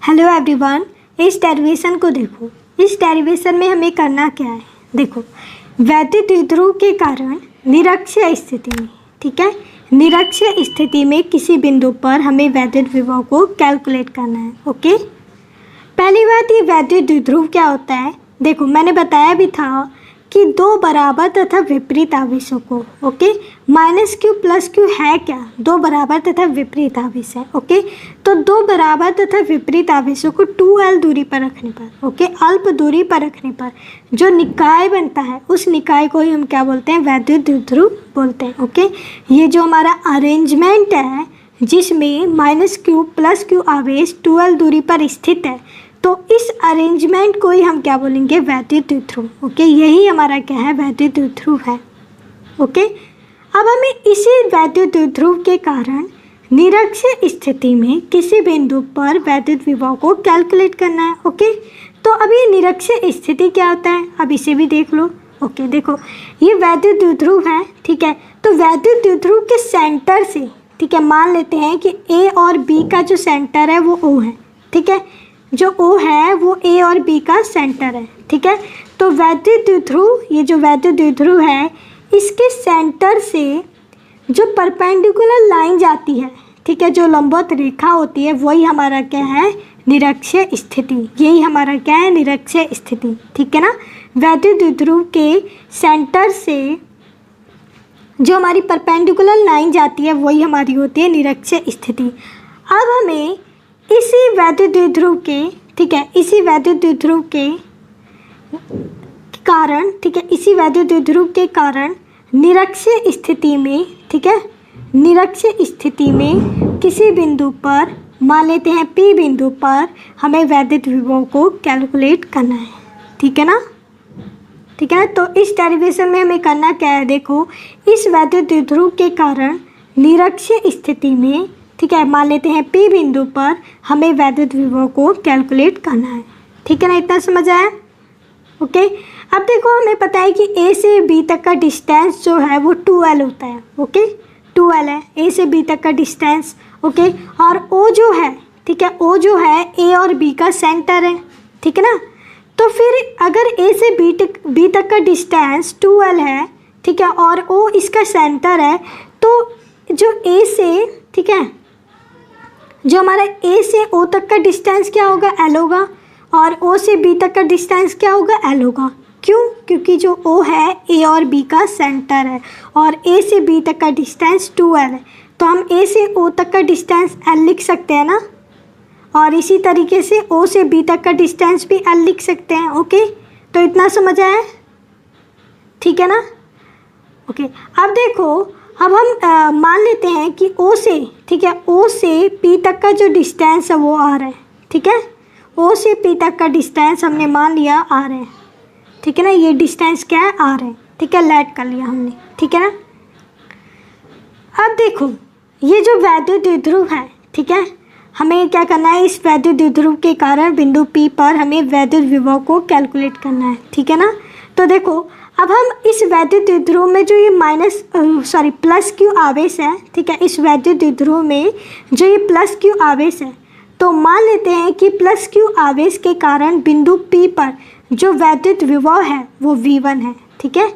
Hello everyone, इस derivation को देखो। इस डेरिवेशन में हमें करना क्या है, देखो वैद्युत द्विध्रुव के कारण निरक्षीय स्थिति में, ठीक है, निरक्षीय स्थिति में किसी बिंदु पर हमें वैद्युत विभव को कैलकुलेट करना है। ओके, पहली बात, ये वैद्युत द्विध्रुव क्या होता है। देखो मैंने बताया भी था कि दो बराबर तथा विपरीत आवेशों को, ओके, -q + q है क्या, दो बराबर तथा विपरीत आवेश है। ओके, तो दो बराबर तथा विपरीत आवेशों को 2l दूरी पर रखने पर, ओके, अल्प दूरी पर रखने पर जो निकाय बनता है उस निकाय को ही हम क्या बोलते हैं, वैद्युत द्विध्रुव बोलते हैं। ओके, ये जो हमारा अरेंजमेंट है जिसमें -q + q आवेश 2l दूरी पर स्थित है, तो इस अरेंजमेंट को ही हम क्या बोलेंगे, वैद्युत द्विध्रुव। ओके, यही हमारा क्या है, वैद्युत द्विध्रुव है। ओके, अब हमें इसी वैद्युत द्विध्रुव के कारण निरक्षीय स्थिति में किसी बिंदु पर वैद्युत विभव को कैलकुलेट करना है। ओके, तो अब ये निरक्षीय स्थिति क्या होता है, अब इसे भी देख लो। ओके, देखो ये वैद्युत द्विध्रुव है, ठीक है, तो वैद्युत द्विध्रुव के सेंटर से, ठीक है, मान लेते हैं कि ए और बी का जो सेंटर है वो ओ है, ठीक है, जो O है वो A और B का सेंटर है, ठीक है। तो वैद्युत द्विध्रुव, ये जो वैद्युत द्विध्रुव है इसके सेंटर से जो परपेंडिकुलर लाइन जाती है, ठीक है, जो लंबवत रेखा होती है, वही हमारा क्या है, निरक्षीय स्थिति। यही हमारा क्या है, निरक्षीय स्थिति, ठीक है ना। वैद्युत द्विध्रुव के सेंटर से जो हमारी परपेंडिकुलर लाइन जाती है वही हमारी होती है निरक्षीय स्थिति। अब हमें इसी वैद्युत द्विध्रुव के, ठीक है, इसी वैद्युत द्विध्रुव के कारण, ठीक है, इसी वैद्युत द्विध्रुव के कारण निरक्षीय स्थिति में, ठीक है, निरक्षीय स्थिति में किसी बिंदु पर, मान लेते हैं P बिंदु पर, हमें वैद्युत विभव को कैलकुलेट करना है, ठीक है ना, ठीक है। तो इस डेरिवेशन में हमें करना क्या है, देखो इस वैद्युत द्विध्रुव के कारण निरक्षीय स्थिति में, ठीक है, मान लेते हैं P बिंदु पर हमें वैद्युत विभव को कैलकुलेट करना है, ठीक है ना, इतना समझ आया। ओके, अब देखो हमें पता है कि A से B तक का डिस्टेंस जो है वो 2l होता है। ओके, 2l है A से B तक का डिस्टेंस। ओके, और O जो है, ठीक है, O जो है A और B का सेंटर है, ठीक है ना। तो फिर अगर A से B तक का डिस्टेंस 2l है, ठीक है, और O इसका सेंटर है, तो जो A से, ठीक है, जो हमारा A से O तक का डिस्टेंस क्या होगा, L होगा, और O से B तक का डिस्टेंस क्या होगा, L होगा। क्यों, क्योंकि जो O है A और B का सेंटर है और A से B तक का डिस्टेंस 2l है, तो हम A से O तक का डिस्टेंस L लिख सकते हैं ना, और इसी तरीके से O से B तक का डिस्टेंस भी L लिख सकते हैं। ओके, तो इतना समझ आया, ठीक है ना। ओके, अब देखो, अब हम मान लेते हैं कि O से, ठीक है, O से P तक का जो डिस्टेंस है वो R है, ठीक है, O से P तक का डिस्टेंस हमने मान लिया R है, ठीक है ना, ये डिस्टेंस क्या है, R है, ठीक है, लेट कर लिया हमने, ठीक है ना। अब देखो ये जो वैद्युत द्विध्रुव है, ठीक है, हमें क्या करना है, इस वैद्युत द्विध्रुव के कारण बिंदु P पर हमें वैद्युत विभव को कैलकुलेट करना है, ठीक है ना। तो देखो अब हम इस वैद्युत द्विध्रुव में जो ये +q आवेश है, ठीक है, इस वैद्युत द्विध्रुव में जो ये +q आवेश है, तो मान लेते हैं कि +q आवेश के कारण बिंदु P पर जो वैद्युत विभव है वो V1 है, ठीक है,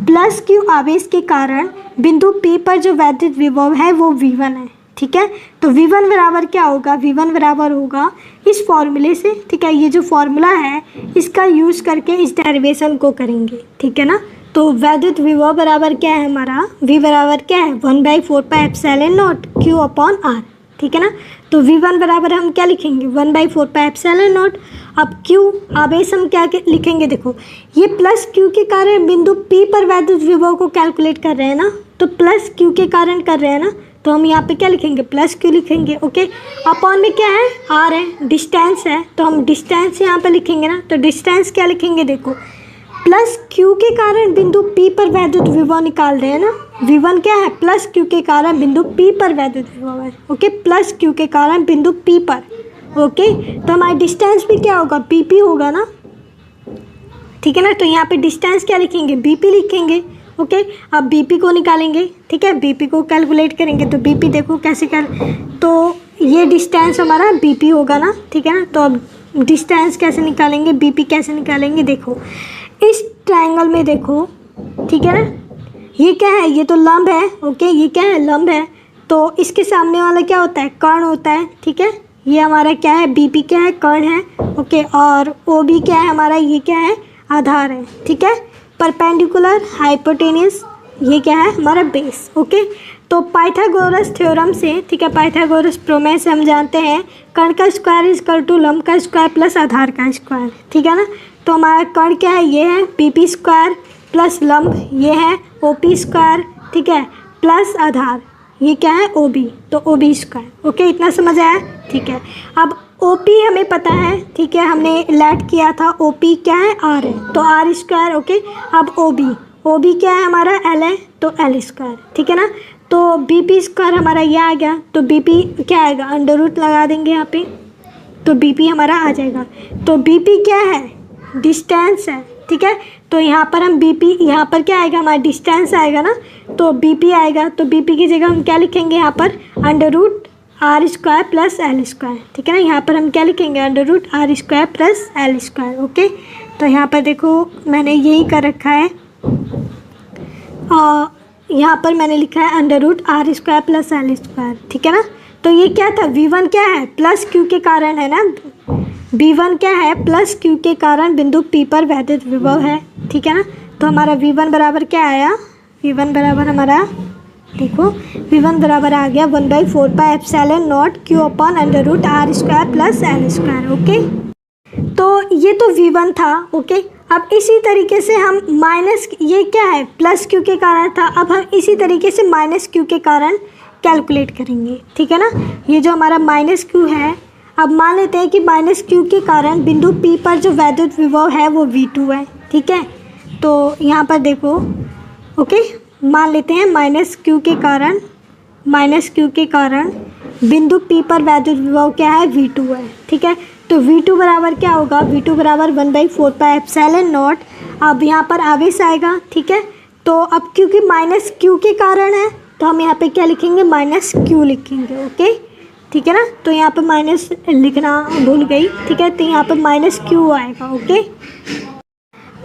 +q आवेश के कारण बिंदु P पर जो वैद्युत विभव है वो V1 है, ठीक है। तो V1 बराबर क्या होगा, V1 बराबर होगा इस फॉर्मूले से, ठीक है, ये जो फॉर्मूला है इसका यूज़ करके इस डेरिवेशन को करेंगे, ठीक है ना। तो वैद्युत विभव बराबर क्या है हमारा, V बराबर क्या है, 1/4πε0 Q/R, ठीक है ना। तो V1 बराबर हम क्या लिखेंगे, 1/4πε0। अब Q आवेश हम क्या लिखेंगे, देखो ये +q के कारण बिंदु P पर वैद्युत विभव को कैलकुलेट कर रहे हैं ना, तो +q के कारण कर रहे हैं ना, तो हम यहाँ पे क्या लिखेंगे, +q लिखेंगे। ओके, अपॉन में क्या है, R है, डिस्टेंस है, तो हम डिस्टेंस यहाँ पे लिखेंगे ना, तो डिस्टेंस क्या लिखेंगे, देखो +q के कारण बिंदु P पर वैद्युत विभव निकाल रहे हैं ना, V1 क्या है, +q के कारण बिंदु P पर वैद्युत विभव है। ओके, +q के कारण बिंदु P पर, ओके, तो हमारा डिस्टेंस भी क्या होगा, PP होगा ना, ठीक है ना। तो यहाँ पे डिस्टेंस क्या लिखेंगे, BP लिखेंगे। ओके, अब BP को निकालेंगे, ठीक है, BP को कैलकुलेट करेंगे, तो BP देखो कैसे कर, तो ये डिस्टेंस हमारा बीपी होगा ना, ठीक है ना। तो अब डिस्टेंस कैसे निकालेंगे, बीपी कैसे निकालेंगे, देखो इस ट्रायंगल में देखो, ठीक है ना। ये क्या है, ये तो लंब है, ओके, ये क्या है, लंब है। तो इसके सामने वाला क्या होता है, कर्ण होता है, ठीक है। ये हमारा क्या है, बीपी क्या है, कर्ण है, ओके। और ओ बी क्या है हमारा, ये क्या है, आधार है, ठीक है। परपेंडिकुलर, हाइपोटेन्यूस, ये क्या है हमारा बेस, ओके। तो पाइथागोरस थ्योरम से, ठीक है, पाइथागोरस प्रमेय से हम जानते हैं कर्ण का स्क्वायर इज इक्वल टू लंब का स्क्वायर प्लस आधार का स्क्वायर, ठीक है ना। तो हमारा कर्ण क्या है, ये है बीपी स्क्वायर प्लस लंब, ये है ओपी स्क्वायर, ठीक है, प्लस आधार, ये क्या है ओबी, तो ओबी स्क्वायर, ओके। इतना समझ आया, ठीक है। अब ओपी हमें पता है, ठीक है, हमने लेट किया था, ओपी क्या है, आर है, तो आर स्क्वायर, ओके। अब ओबी क्या है हमारा, एल है, तो एल स्क्वायर, ठीक है ना। तो बीपी स्क्वायर हमारा ये आ गया, तो बीपी क्या आएगा, अंडर रूट लगा देंगे यहाँ पे, तो बीपी हमारा आ जाएगा। तो बीपी क्या है, डिस्टेंस है, ठीक है। तो यहाँ पर हम बीपी, यहाँ पर क्या आएगा हमारा, डिस्टेंस आएगा ना, तो बीपी आएगा। तो बीपी की जगह हम क्या लिखेंगे यहाँ पर, under root R square plus L square, ठीक है ना। यहाँ पर हम क्या लिखेंगे, under root R square plus L square, okay. तो यहाँ पर देखो मैंने यही कर रखा है, और यहाँ पर मैंने लिखा है under root R square plus L square, ठीक है ना। तो ये क्या था, V1 क्या है, प्लस क्यू के कारण है ना, V1 क्या है, प्लस क्यू के कारण बिंदु P पर वैद्युत विभव है, ठीक है ना। तो हमारा V1 बराबर क्या आया, V1 बराबर हमारा देखो, V1 बराबर आ गया 1/4 pi epsilon naught Q upon under root R square plus L square, okay. तो ये तो V1 था, ओके। अब इसी तरीके से हम माइनस, ये क्या है, प्लस क्यू के कारण था, अब हम इसी तरीके से माइनस क्यू के कारण कैलकुलेट करेंगे, ठीक है ना। ये जो हमारा माइनस क्यू है, अब मान लेते हैं कि माइनस क्यू के कारण बिंदु P पर जो वैद्युत विभव है वो V2 है, ठीक है। तो यहाँ पर देखो, ओके, मान लेते हैं माइनस क्यू के कारण बिंदु P पर वैद्युत विभव क्या है, V2 है, ठीक है। तो V2 बराबर क्या होगा, V2 बराबर 1/4 पाई एप्सिलॉन नॉट, अब यहाँ पर आवेश आएगा, ठीक है। तो अब क्योंकि माइनस क्यू के कारण है, तो हम यहाँ पे क्या लिखेंगे, माइनस क्यू लिखेंगे, ओके, ठीक है ना। तो यहाँ पर माइनस लिखना भूल गई, ठीक है। तो यहाँ पर माइनस क्यू आएगा, ओके।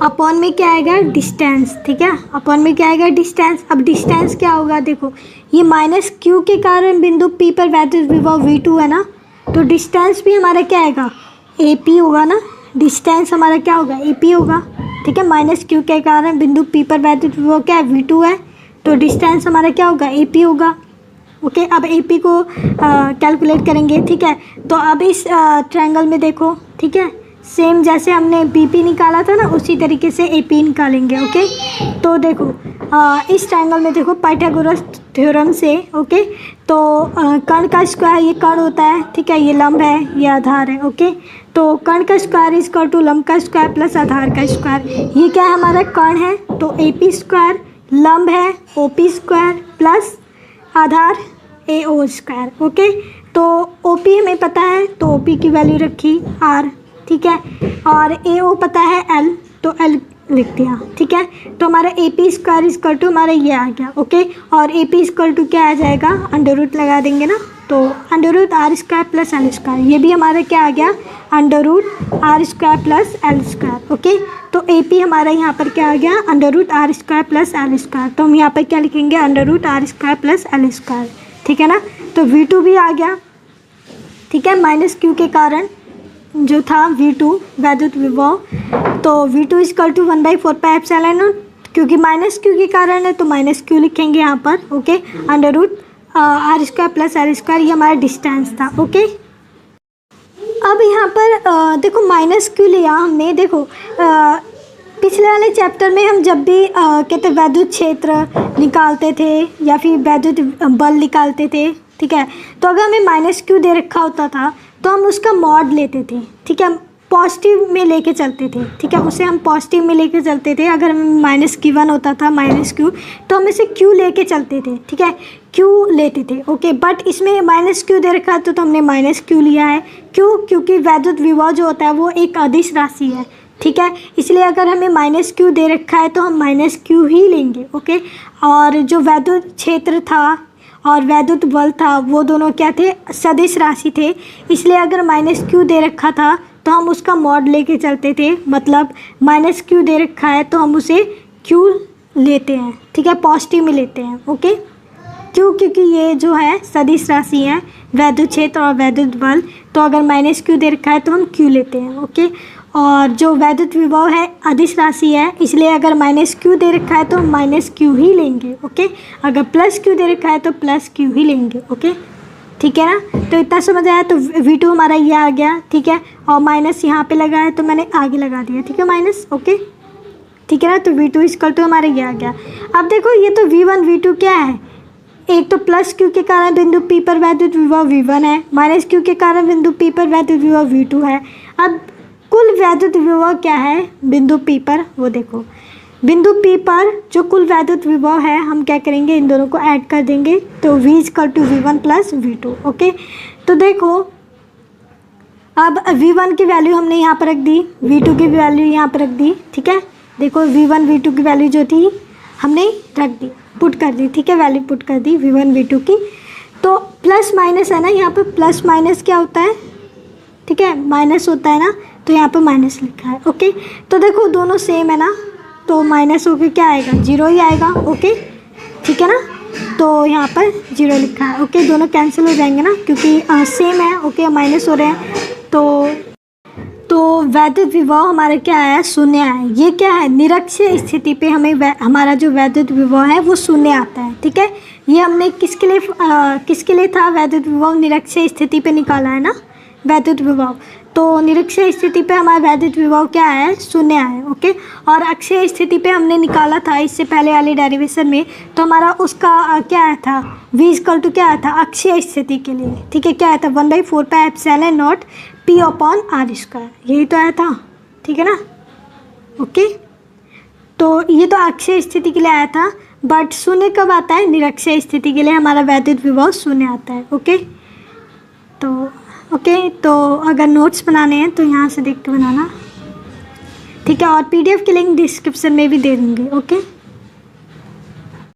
अपॉन में क्या आएगा, डिस्टेंस, ठीक है, अपॉन में क्या आएगा, डिस्टेंस। अब डिस्टेंस क्या होगा, देखो ये माइनस क्यू के कारण बिंदु P पर वैद्युत विभव V2 है ना, तो डिस्टेंस भी हमारा क्या आएगा, AP होगा ना, डिस्टेंस हमारा क्या होगा, AP होगा, ठीक है। माइनस क्यू के कारण बिंदु P पर वैद्युत विभव क्या है, V2 है, तो डिस्टेंस हमारा क्या होगा, AP होगा, ओके। अब AP को कैलकुलेट करेंगे, ठीक है। तो अब इस ट्रायंगल में देखो, ठीक है, सेम जैसे हमने BP निकाला था ना, उसी तरीके से AP निकालेंगे, ओके। तो देखो इस ट्रायंगल में देखो पाइथागोरस थ्योरम से, ओके। तो कर्ण का स्क्वायर, ये कर्ण होता है, ठीक है, ये लंब है, ये आधार है, ओके। तो कर्ण का स्क्वायर इज इक्वल टू लंब का स्क्वायर प्लस आधार का स्क्वायर, ये क्या है हमारा, कर्ण है, तो AP स्क्वायर, लंब है OP स्क्वायर प्लस आधार AO स्क्वायर, ओके। तो OP हमें पता है, तो OP की वैल्यू रखी R, ठीक है, और AO पता है L, तो L लिख दिया, ठीक है। तो हमारा AP square is equal to हमारा ये आ गया, ओके। और AP इक्वल टू क्या आ जाएगा, अंडर रूट लगा देंगे ना, तो under root R square plus L square, ये भी हमारा क्या आ गया, under root R square plus L square, okay. तो AP हमारा यहाँ पर क्या आ गया, under root R square plus L square, तो हम यहाँ पर क्या लिखेंगे, under root R square plus L square, ठीक है ना। तो V2 भी आ गया, ठीक है, माइनस क्यू के कारण जो था V2 वैद्युत विभव, तो V2 equal to 1/4 pi epsilon naught, क्योंकि माइनस क्यू के कारण है तो माइनस क्यू लिखेंगे यहाँ पर, okay. Under root R square plus L square, ये हमारा डिस्टेंस था, ओके। अब यहाँ पर देखो माइनस क्यू लिया हमने, देखो पिछले वाले चैप्टर में हम जब भी कहते वैद्युत क्षेत्र निकालते थे या फिर वैद्युत बल निकालते थे, ठीक है, तो अगर हमें माइनस क्यू दे रखा होता था तो हम उसका मॉड लेते थे, ठीक है, पॉजिटिव में लेके चलते थे, ठीक है, उसे हम पॉजिटिव में लेके चलते थे। अगर हमें माइनस Q1 होता था माइनस क्यू, तो हम इसे Q लेके चलते थे, ठीक है, Q लेते थे, ओके। बट इसमें माइनस Q दे रखा था तो हमने माइनस Q लिया है, क्यों, क्योंकि वैद्युत विभव जो होता है वो एक अदिश राशि है, ठीक है, इसलिए अगर हमें माइनस Q दे रखा है तो हम माइनस Q ही लेंगे, ओके। और जो वैद्युत क्षेत्र था और वैद्युत बल था वो दोनों क्या थे, सदिश राशि थे। इसलिए अगर माइनस क्यू दे रखा था तो हम उसका मॉड लेके चलते थे, मतलब माइनस क्यू दे रखा है तो हम उसे क्यू लेते हैं, ठीक है, पॉजिटिव में लेते हैं। ओके, क्यों, क्योंकि ये जो है सदिश राशि है, वैद्युत क्षेत्र और वैद्युत बल, तो अगर माइनस क्यू दे रखा है तो हम क्यू लेते हैं। ओके, और जो वैद्युत विभव है अदिश राशि है, इसलिए अगर माइनस क्यू दे रखा है तो हम माइनस क्यू ही लेंगे। ओके, अगर प्लस क्यू दे रखा है तो प्लस क्यू ही लेंगे। ओके, ठीक है ना। तो इतना समझ आया। तो V2 हमारा ये आ गया, ठीक है, और माइनस यहाँ पे लगा है तो मैंने आगे लगा दिया, ठीक है, माइनस। ओके, ठीक है ना। तो V2 इक्वल टू हमारा ये आ गया। अब देखो ये तो V1 V2 क्या है, एक तो प्लस क्यू के कारण बिंदु P पर वैद्युत विभव V1 है, माइनस क्यू के कारण बिंदु P पर वैद्युत विभव V2 है। अब कुल वैद्युत विभव क्या है बिंदु P पर, वो देखो। बिंदु P पर जो कुल वैद्युत विभव है हम क्या करेंगे, इन दोनों को ऐड कर देंगे, तो V equal to V1 plus V2। Okay, तो देखो अब V1 की वैल्यू हमने यहाँ पर रख दी, V2 की वैल्यू यहाँ पर रख दी, ठीक है। देखो V1 V2 की वैल्यू जो थी हमने रख दी, पुट कर दी, ठीक है, वैल्यू पुट कर दी V1 V2 की। तो प्लस माइनस है ना, यहाँ पर प्लस माइनस क्या होता है, ठीक है, माइनस होता है ना, तो यहाँ पर माइनस लिखा है। ओके, तो देखो दोनों सेम है ना, तो माइनस होकर क्या आएगा, जीरो ही आएगा। ओके, ठीक है ना, तो यहाँ पर जीरो लिखा है। ओके, दोनों कैंसिल हो जाएंगे ना, क्योंकि सेम है। ओके, माइनस हो रहे हैं, तो वैद्युत विभव हमारा क्या है, शून्य है। ये क्या है, निरक्षीय स्थिति पे हमें हमारा जो वैद्युत विभव है वो शून्य आता है, ठीक है। ये हमने किसके लिए था, वैद्युत विभव निरक्षीय स्थिति पे निकाला है ना, वैद्युत विभव। तो निरक्षीय स्थिति पे हमारा वैद्युत विभव क्या है, शून्य है। ओके, और अक्षीय स्थिति पे हमने निकाला था इससे पहले वाले डेरिवेशन में, तो हमारा उसका क्या आया था, V इक्वल टू क्या आया था, अक्षीय स्थिति के लिए, ठीक है, क्या आया था, 1/4 pi epsilon not P upon R square, यही तो आया था, ठीक है ना। ओके, तो ये तो अक्षीय स्थिति के लिए आया था, बट शून्य कब आता है, निरक्षीय स्थिति के लिए हमारा वैद्युत विभव शून्य आता है। ओके, तो अगर नोट्स बनाने हैं तो यहाँ से देख के बनाना, ठीक है, और PDF की लिंक डिस्क्रिप्शन में भी दे दूँगी। ओके।